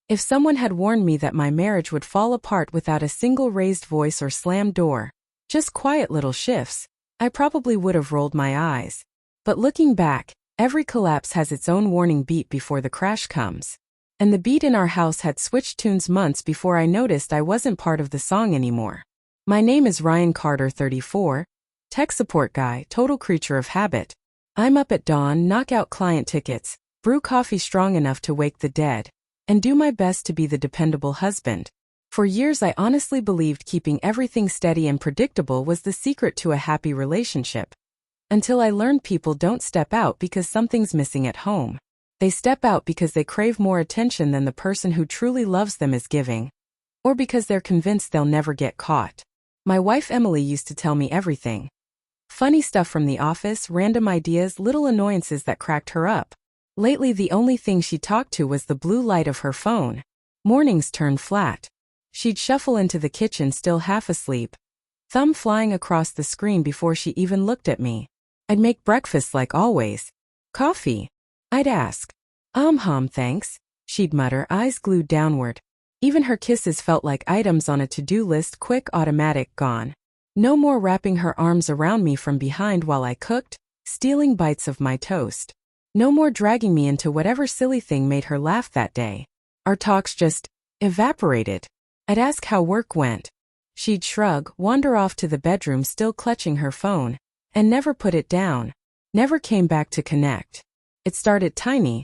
If someone had warned me that my marriage would fall apart without a single raised voice or slammed door, just quiet little shifts, I probably would have rolled my eyes. But looking back, every collapse has its own warning beat before the crash comes. And the beat in our house had switched tunes months before I noticed I wasn't part of the song anymore. My name is Ryan Carter, 34, tech support guy, total creature of habit. I'm up at dawn, knock out client tickets, brew coffee strong enough to wake the dead, and do my best to be the dependable husband. For years I honestly believed keeping everything steady and predictable was the secret to a happy relationship. Until I learned people don't step out because something's missing at home. They step out because they crave more attention than the person who truly loves them is giving, or because they're convinced they'll never get caught. My wife Emily used to tell me everything. Funny stuff from the office, random ideas, little annoyances that cracked her up. Lately the only thing she talked to was the blue light of her phone. Mornings turned flat. She'd shuffle into the kitchen still half asleep, thumb flying across the screen before she even looked at me. I'd make breakfast like always. Coffee? I'd ask. Thanks, she'd mutter, eyes glued downward. Even her kisses felt like items on a to-do list, quick, automatic, gone. No more wrapping her arms around me from behind while I cooked, stealing bites of my toast. No more dragging me into whatever silly thing made her laugh that day. Our talks just evaporated. I'd ask how work went. She'd shrug, wander off to the bedroom still clutching her phone, and never put it down. Never came back to connect. It started tiny,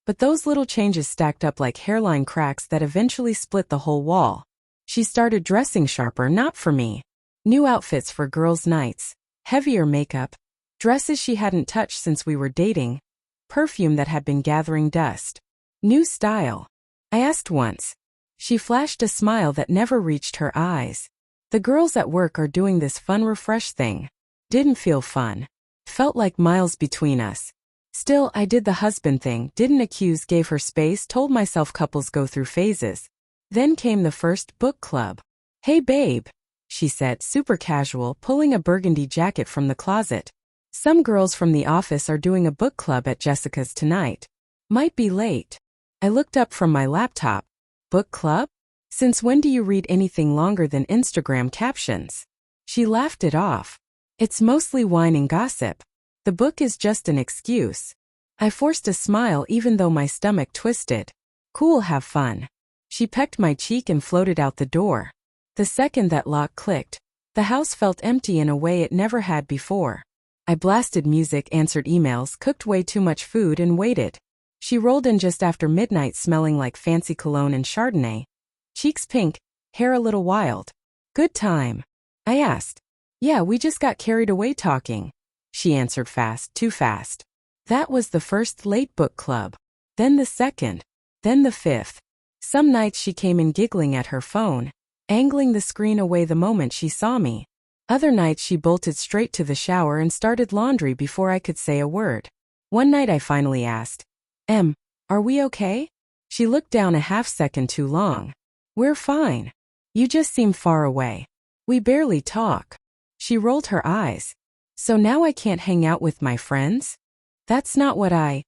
but those little changes stacked up like hairline cracks that eventually split the whole wall. She started dressing sharper, not for me. New outfits for girls' nights, heavier makeup, dresses she hadn't touched since we were dating, perfume that had been gathering dust. New style. I asked once. She flashed a smile that never reached her eyes. The girls at work are doing this fun refresh thing. Didn't feel fun. Felt like miles between us. Still, I did the husband thing, didn't accuse, gave her space, told myself couples go through phases. Then came the first book club. Hey babe, she said, super casual, pulling a burgundy jacket from the closet. Some girls from the office are doing a book club at Jessica's tonight. Might be late. I looked up from my laptop. Book club? Since when do you read anything longer than Instagram captions? She laughed it off. It's mostly wine and gossip. The book is just an excuse. I forced a smile even though my stomach twisted. Cool, have fun. She pecked my cheek and floated out the door. The second that lock clicked, the house felt empty in a way it never had before. I blasted music, answered emails, cooked way too much food, and waited. She rolled in just after midnight, smelling like fancy cologne and Chardonnay. Cheeks pink, hair a little wild. Good time? I asked. Yeah, we just got carried away talking. She answered fast, too fast. That was the first late book club. Then the second. Then the fifth. Some nights she came in giggling at her phone, angling the screen away the moment she saw me. Other nights she bolted straight to the shower and started laundry before I could say a word. One night I finally asked, are we okay? She looked down a half second too long. We're fine. You just seem far away. We barely talk. She rolled her eyes. So now I can't hang out with my friends? That's not what I...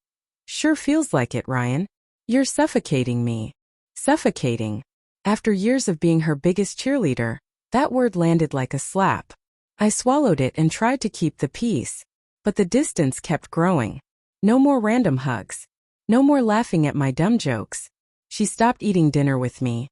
Sure feels like it, Ryan. You're suffocating me. Suffocating. After years of being her biggest cheerleader, that word landed like a slap. I swallowed it and tried to keep the peace. But the distance kept growing. No more random hugs. No more laughing at my dumb jokes. She stopped eating dinner with me.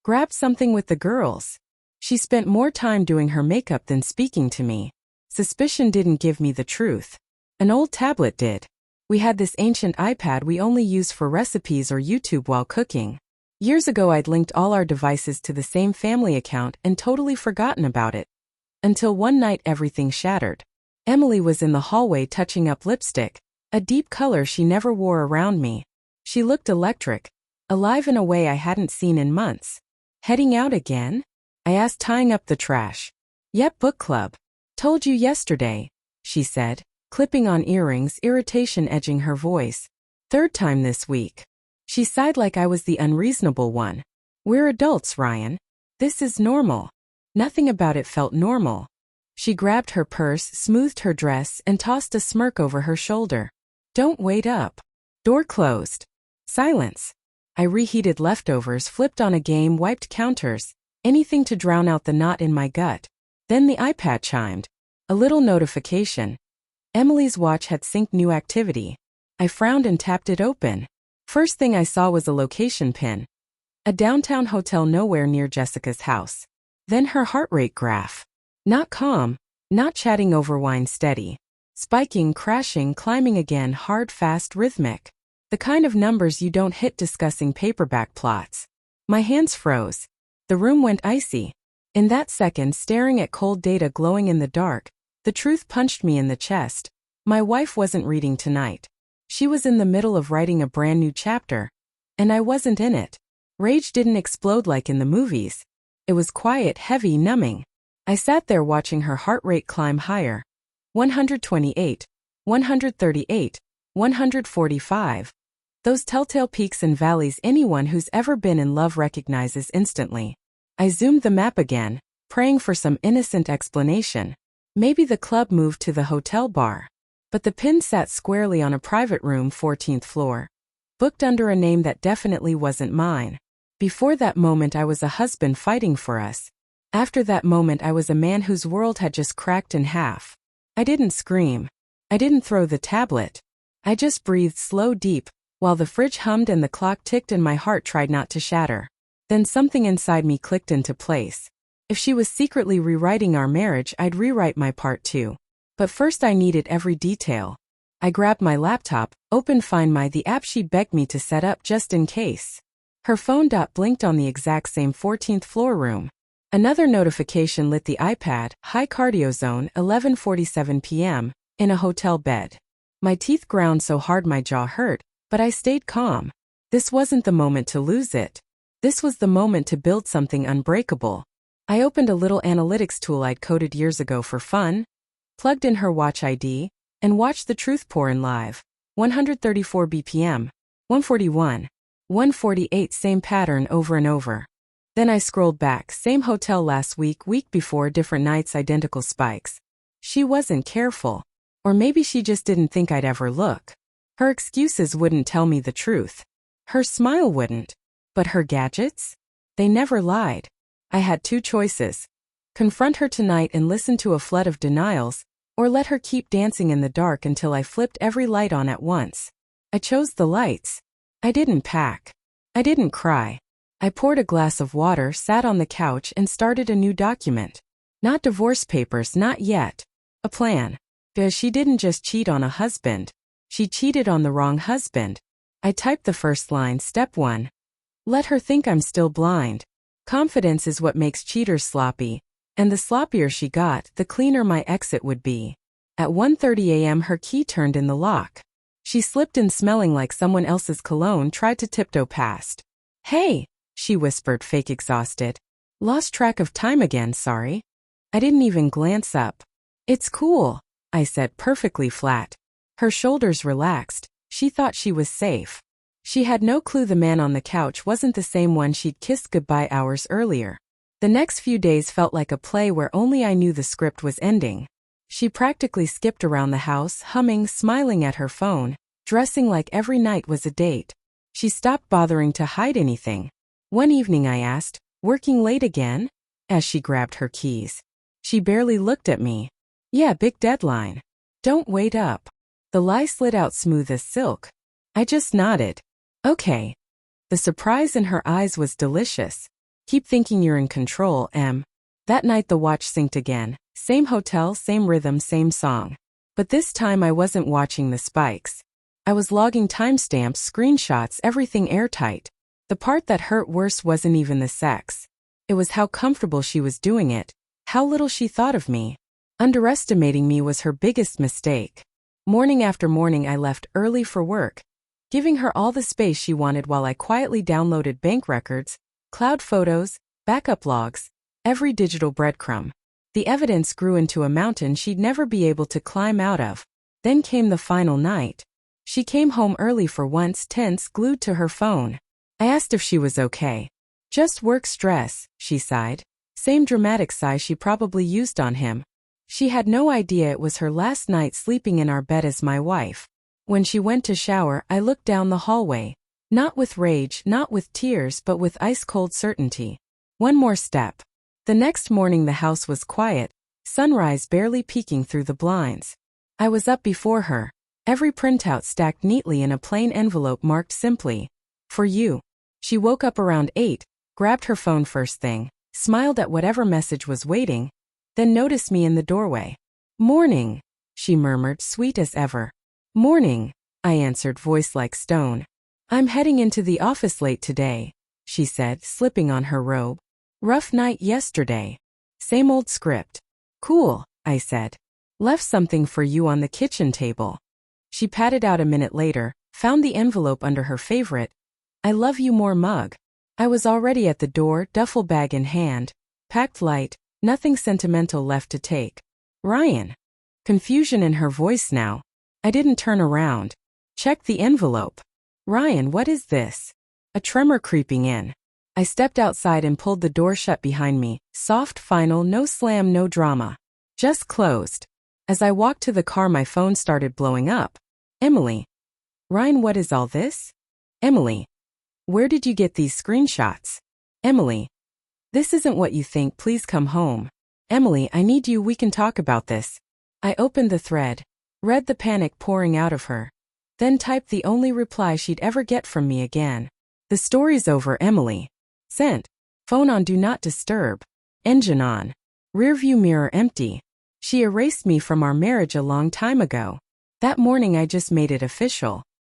Grabbed something with the girls. She spent more time doing her makeup than speaking to me. Suspicion didn't give me the truth. An old tablet did. We had this ancient iPad we only use for recipes or YouTube while cooking. Years ago I'd linked all our devices to the same family account and totally forgotten about it. Until one night everything shattered. Emily was in the hallway touching up lipstick, a deep color she never wore around me. She looked electric, alive in a way I hadn't seen in months. Heading out again? I asked, tying up the trash. Yep, book club. Told you yesterday, she said, clipping on earrings, irritation edging her voice. Third time this week. She sighed like I was the unreasonable one. We're adults, Ryan. This is normal. Nothing about it felt normal. She grabbed her purse, smoothed her dress, and tossed a smirk over her shoulder. Don't wait up. Door closed. Silence. I reheated leftovers, flipped on a game, wiped counters, anything to drown out the knot in my gut. Then the iPad chimed. A little notification. Emily's watch had synced new activity. I frowned and tapped it open. First thing I saw was a location pin. A downtown hotel nowhere near Jessica's house. Then her heart rate graph. Not calm, not chatting over wine, steady. Spiking, crashing, climbing again, hard, fast, rhythmic. The kind of numbers you don't hit discussing paperback plots. My hands froze. The room went icy. In that second, staring at cold data glowing in the dark, the truth punched me in the chest. My wife wasn't reading tonight. She was in the middle of writing a brand new chapter. And I wasn't in it. Rage didn't explode like in the movies. It was quiet, heavy, numbing. I sat there watching her heart rate climb higher. 128, 138, 145. Those telltale peaks and valleys anyone who's ever been in love recognizes instantly. I zoomed the map again, praying for some innocent explanation. Maybe the club moved to the hotel bar. But the pin sat squarely on a private room, 14th floor. Booked under a name that definitely wasn't mine. Before that moment I was a husband fighting for us. After that moment I was a man whose world had just cracked in half. I didn't scream. I didn't throw the tablet. I just breathed slow, deep, while the fridge hummed and the clock ticked and my heart tried not to shatter. Then something inside me clicked into place. If she was secretly rewriting our marriage, I'd rewrite my part too. But first I needed every detail. I grabbed my laptop, opened Find My, the app she begged me to set up just in case. Her phone blinked on the exact same 14th floor room. Another notification lit the iPad, high cardio zone, 11:47 p.m., in a hotel bed. My teeth ground so hard my jaw hurt, but I stayed calm. This wasn't the moment to lose it. This was the moment to build something unbreakable. I opened a little analytics tool I'd coded years ago for fun, plugged in her watch ID, and watched the truth pour in live. 134 BPM, 141, 148, same pattern over and over. Then I scrolled back, same hotel last week, week before, different nights, identical spikes. She wasn't careful. Or maybe she just didn't think I'd ever look. Her excuses wouldn't tell me the truth. Her smile wouldn't. But her gadgets? They never lied. I had two choices. Confront her tonight and listen to a flood of denials, or let her keep dancing in the dark until I flipped every light on at once. I chose the lights. I didn't pack. I didn't cry. I poured a glass of water, sat on the couch, and started a new document. Not divorce papers, not yet. A plan. Because she didn't just cheat on a husband. She cheated on the wrong husband. I typed the first line, step 1. Let her think I'm still blind. Confidence is what makes cheaters sloppy, and the sloppier she got, the cleaner my exit would be. At 1:30 a.m. her key turned in the lock. She slipped in smelling like someone else's cologne, tried to tiptoe past. Hey, she whispered, fake exhausted. Lost track of time again, sorry. I didn't even glance up. It's cool, I said, perfectly flat. Her shoulders relaxed. She thought she was safe. She had no clue the man on the couch wasn't the same one she'd kissed goodbye hours earlier. The next few days felt like a play where only I knew the script was ending. She practically skipped around the house, humming, smiling at her phone, dressing like every night was a date. She stopped bothering to hide anything. One evening I asked, working late again? As she grabbed her keys. She barely looked at me. Yeah, big deadline. Don't wait up. The lie slid out smooth as silk. I just nodded. Okay. The surprise in her eyes was delicious. Keep thinking you're in control, Em. That night the watch synced again. Same hotel, same rhythm, same song. But this time I wasn't watching the spikes. I was logging timestamps, screenshots, everything airtight. The part that hurt worse wasn't even the sex. It was how comfortable she was doing it, how little she thought of me. Underestimating me was her biggest mistake. Morning after morning I left early for work, giving her all the space she wanted while I quietly downloaded bank records, cloud photos, backup logs, every digital breadcrumb. The evidence grew into a mountain she'd never be able to climb out of. Then came the final night. She came home early for once, tense, glued to her phone. I asked if she was okay. Just work stress, she sighed. Same dramatic sigh she probably used on him. She had no idea it was her last night sleeping in our bed as my wife. When she went to shower, I looked down the hallway. Not with rage, not with tears, but with ice-cold certainty. One more step. The next morning the house was quiet, sunrise barely peeking through the blinds. I was up before her, every printout stacked neatly in a plain envelope marked simply, "For you." She woke up around 8, grabbed her phone first thing, smiled at whatever message was waiting, then noticed me in the doorway. "Morning," she murmured, sweet as ever. "Morning," I answered, voice like stone. "I'm heading into the office late today," she said, slipping on her robe. "Rough night yesterday. Same old script." "Cool," I said. "Left something for you on the kitchen table." She patted out a minute later, found the envelope under her favorite, "I love you more" mug. I was already at the door, duffel bag in hand, packed light, nothing sentimental left to take. "Ryan." Confusion in her voice now. I didn't turn around. Checked the envelope. "Ryan, what is this?" A tremor creeping in. I stepped outside and pulled the door shut behind me. Soft, final, no slam, no drama. Just closed. As I walked to the car my phone started blowing up. "Emily." "Ryan, what is all this?" "Emily. Where did you get these screenshots?" "Emily. This isn't what you think, please come home." "Emily, I need you, we can talk about this." I opened the thread, read the panic pouring out of her, then typed the only reply she'd ever get from me again. "The story's over, Emily." Sent. Phone on Do Not Disturb. Engine on. Rearview mirror empty. She erased me from our marriage a long time ago. That morning I just made it official.